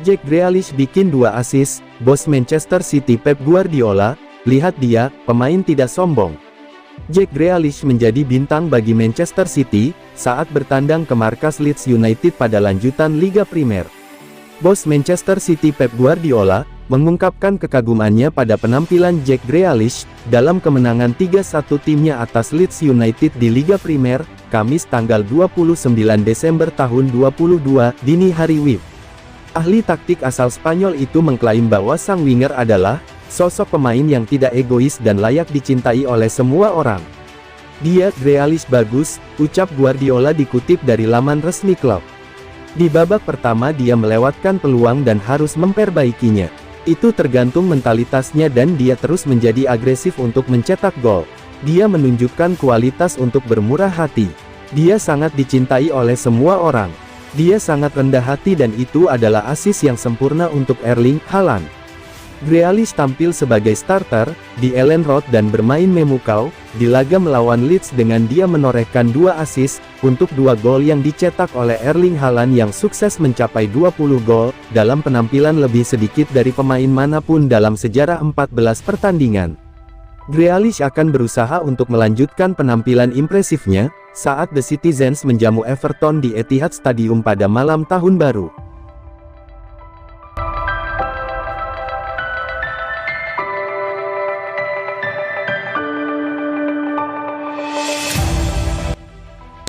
Jack Grealish bikin 2 assist, bos Manchester City Pep Guardiola, lihat dia, pemain tidak sombong. Jack Grealish menjadi bintang bagi Manchester City, saat bertandang ke markas Leeds United pada lanjutan Liga Primer. Bos Manchester City Pep Guardiola, mengungkapkan kekagumannya pada penampilan Jack Grealish, dalam kemenangan 3-1 timnya atas Leeds United di Liga Primer, Kamis tanggal 29 Desember tahun 2022, dini hari WIB. Ahli taktik asal Spanyol itu mengklaim bahwa sang winger adalah sosok pemain yang tidak egois dan layak dicintai oleh semua orang. Dia, Grealish bagus, ucap Guardiola dikutip dari laman resmi klub. Di babak pertama dia melewatkan peluang dan harus memperbaikinya. Itu tergantung mentalitasnya dan dia terus menjadi agresif untuk mencetak gol. Dia menunjukkan kualitas untuk bermurah hati. Dia sangat dicintai oleh semua orang. Dia sangat rendah hati dan itu adalah assist yang sempurna untuk Erling Haaland. Grealish tampil sebagai starter di Elland Road dan bermain memukau di laga melawan Leeds dengan dia menorehkan 2 assist untuk 2 gol yang dicetak oleh Erling Haaland yang sukses mencapai 20 gol dalam penampilan lebih sedikit dari pemain manapun dalam sejarah 14 pertandingan. Grealish akan berusaha untuk melanjutkan penampilan impresifnya saat The Citizens menjamu Everton di Etihad Stadium pada malam tahun baru.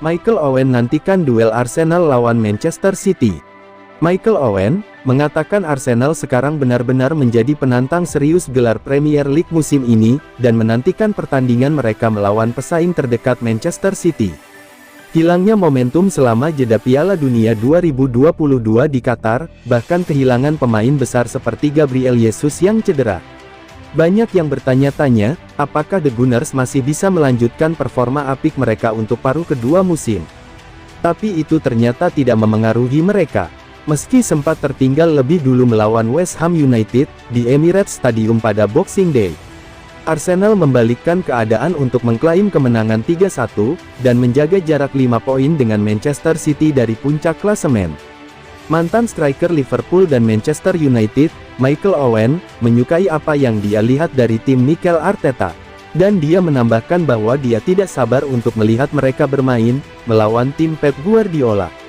Michael Owen nantikan duel Arsenal lawan Manchester City. Michael Owen mengatakan Arsenal sekarang benar-benar menjadi penantang serius gelar Premier League musim ini, dan menantikan pertandingan mereka melawan pesaing terdekat Manchester City. Hilangnya momentum selama jeda Piala Dunia 2022 di Qatar, bahkan kehilangan pemain besar seperti Gabriel Jesus yang cedera. Banyak yang bertanya-tanya, apakah The Gunners masih bisa melanjutkan performa apik mereka untuk paruh kedua musim. Tapi itu ternyata tidak memengaruhi mereka. Meski sempat tertinggal lebih dulu melawan West Ham United, di Emirates Stadium pada Boxing Day. Arsenal membalikkan keadaan untuk mengklaim kemenangan 3-1, dan menjaga jarak 5 poin dengan Manchester City dari puncak klasemen. Mantan striker Liverpool dan Manchester United, Michael Owen, menyukai apa yang dia lihat dari tim Mikel Arteta. Dan dia menambahkan bahwa dia tidak sabar untuk melihat mereka bermain, melawan tim Pep Guardiola.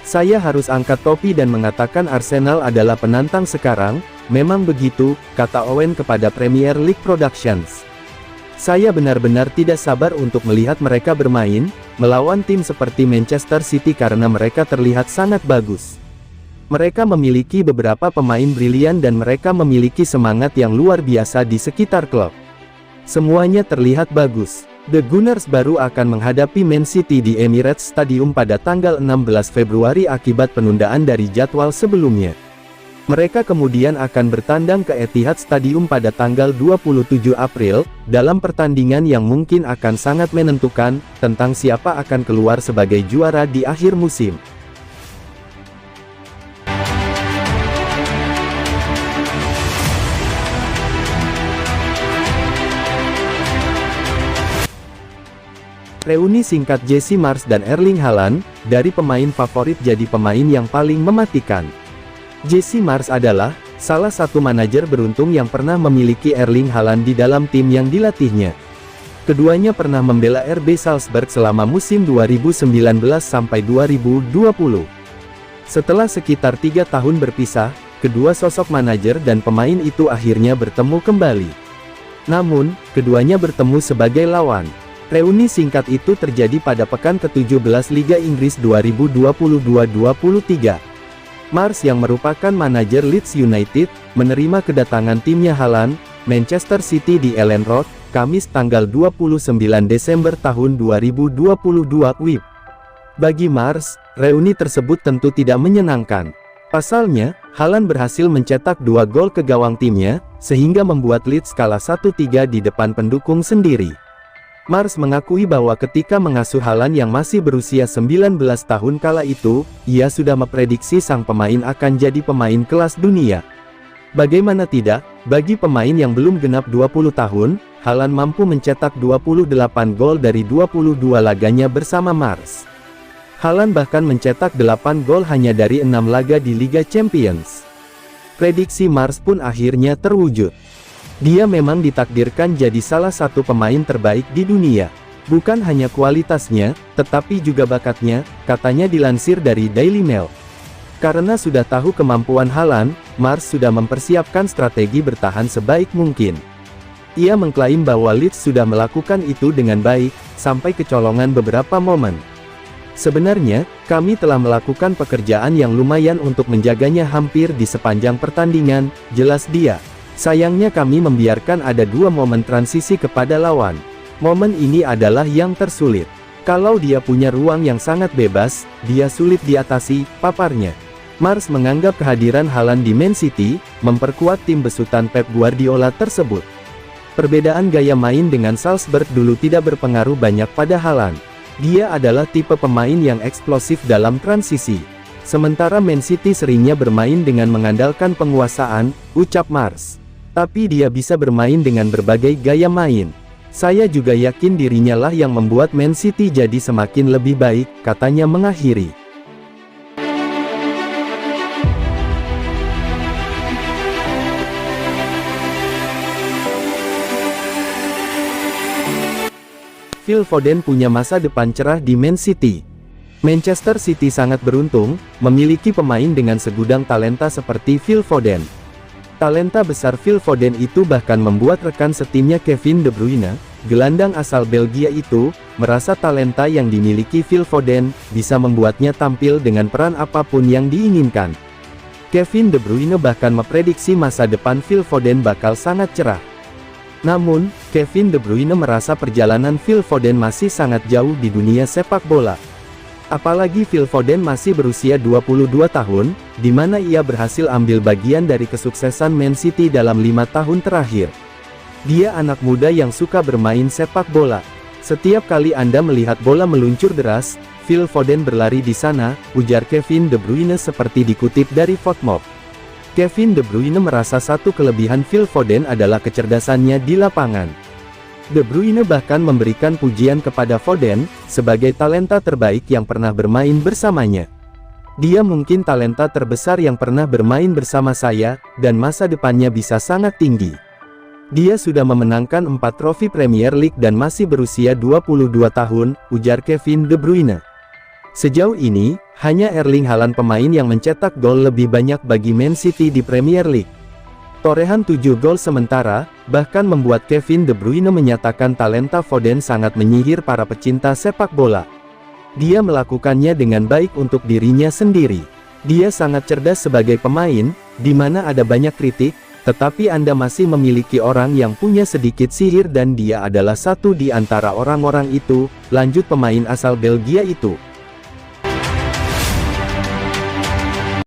Saya harus angkat topi dan mengatakan Arsenal adalah penantang sekarang, memang begitu, kata Owen kepada Premier League Productions. Saya benar-benar tidak sabar untuk melihat mereka bermain, melawan tim seperti Manchester City karena mereka terlihat sangat bagus. Mereka memiliki beberapa pemain brilian dan mereka memiliki semangat yang luar biasa di sekitar klub. Semuanya terlihat bagus. The Gunners baru akan menghadapi Man City di Emirates Stadium pada tanggal 16 Februari akibat penundaan dari jadwal sebelumnya. Mereka kemudian akan bertandang ke Etihad Stadium pada tanggal 27 April, dalam pertandingan yang mungkin akan sangat menentukan, tentang siapa akan keluar sebagai juara di akhir musim. Reuni singkat Jesse Marsch dan Erling Haaland, dari pemain favorit jadi pemain yang paling mematikan. Jesse Marsch adalah salah satu manajer beruntung yang pernah memiliki Erling Haaland di dalam tim yang dilatihnya. Keduanya pernah membela RB Salzburg selama musim 2019-2020. Setelah sekitar 3 tahun berpisah, kedua sosok manajer dan pemain itu akhirnya bertemu kembali. Namun, keduanya bertemu sebagai lawan. Reuni singkat itu terjadi pada pekan ke-17 Liga Inggris 2022-23. Marsch yang merupakan manajer Leeds United, menerima kedatangan timnya Haaland, Manchester City di Elland Road, Kamis tanggal 29 Desember tahun 2022 WIB. Bagi Marsch, reuni tersebut tentu tidak menyenangkan. Pasalnya, Haaland berhasil mencetak 2 gol ke gawang timnya, sehingga membuat Leeds kalah 1-3 di depan pendukung sendiri. Marsch mengakui bahwa ketika mengasuh Haaland yang masih berusia 19 tahun kala itu, ia sudah memprediksi sang pemain akan jadi pemain kelas dunia. Bagaimana tidak, bagi pemain yang belum genap 20 tahun, Haaland mampu mencetak 28 gol dari 22 laganya bersama Marsch. Haaland bahkan mencetak 8 gol hanya dari 6 laga di Liga Champions. Prediksi Mars pun akhirnya terwujud. Dia memang ditakdirkan jadi salah satu pemain terbaik di dunia. Bukan hanya kualitasnya, tetapi juga bakatnya, katanya dilansir dari Daily Mail. Karena sudah tahu kemampuan Haaland, Mars sudah mempersiapkan strategi bertahan sebaik mungkin. Ia mengklaim bahwa Leeds sudah melakukan itu dengan baik, sampai kecolongan beberapa momen. Sebenarnya, kami telah melakukan pekerjaan yang lumayan untuk menjaganya hampir di sepanjang pertandingan, jelas dia. Sayangnya kami membiarkan ada 2 momen transisi kepada lawan. Momen ini adalah yang tersulit. Kalau dia punya ruang yang sangat bebas, dia sulit diatasi, paparnya. Mars menganggap kehadiran Haaland di Man City, memperkuat tim besutan Pep Guardiola tersebut. Perbedaan gaya main dengan Salzburg dulu tidak berpengaruh banyak pada Haaland. Dia adalah tipe pemain yang eksplosif dalam transisi. Sementara Man City seringnya bermain dengan mengandalkan penguasaan, ucap Mars. Tapi dia bisa bermain dengan berbagai gaya main. Saya juga yakin dirinya lah yang membuat Man City jadi semakin lebih baik, katanya mengakhiri. Phil Foden punya masa depan cerah di Man City. Manchester City sangat beruntung, memiliki pemain dengan segudang talenta seperti Phil Foden. Talenta besar Phil Foden itu bahkan membuat rekan setimnya Kevin De Bruyne, gelandang asal Belgia itu, merasa talenta yang dimiliki Phil Foden, bisa membuatnya tampil dengan peran apapun yang diinginkan. Kevin De Bruyne bahkan memprediksi masa depan Phil Foden bakal sangat cerah. Namun, Kevin De Bruyne merasa perjalanan Phil Foden masih sangat jauh di dunia sepak bola. Apalagi Phil Foden masih berusia 22 tahun, di mana ia berhasil ambil bagian dari kesuksesan Man City dalam 5 tahun terakhir. Dia anak muda yang suka bermain sepak bola. Setiap kali Anda melihat bola meluncur deras, Phil Foden berlari di sana, ujar Kevin De Bruyne seperti dikutip dari FotMob. Kevin De Bruyne merasa satu kelebihan Phil Foden adalah kecerdasannya di lapangan. De Bruyne bahkan memberikan pujian kepada Foden, sebagai talenta terbaik yang pernah bermain bersamanya. Dia mungkin talenta terbesar yang pernah bermain bersama saya, dan masa depannya bisa sangat tinggi. Dia sudah memenangkan 4 trofi Premier League dan masih berusia 22 tahun, ujar Kevin De Bruyne. Sejauh ini, hanya Erling Haaland pemain yang mencetak gol lebih banyak bagi Man City di Premier League. Torehan 7 gol sementara, bahkan membuat Kevin De Bruyne menyatakan talenta Foden sangat menyihir para pecinta sepak bola. Dia melakukannya dengan baik untuk dirinya sendiri. Dia sangat cerdas sebagai pemain, di mana ada banyak kritik, tetapi Anda masih memiliki orang yang punya sedikit sihir dan dia adalah satu di antara orang-orang itu, lanjut pemain asal Belgia itu.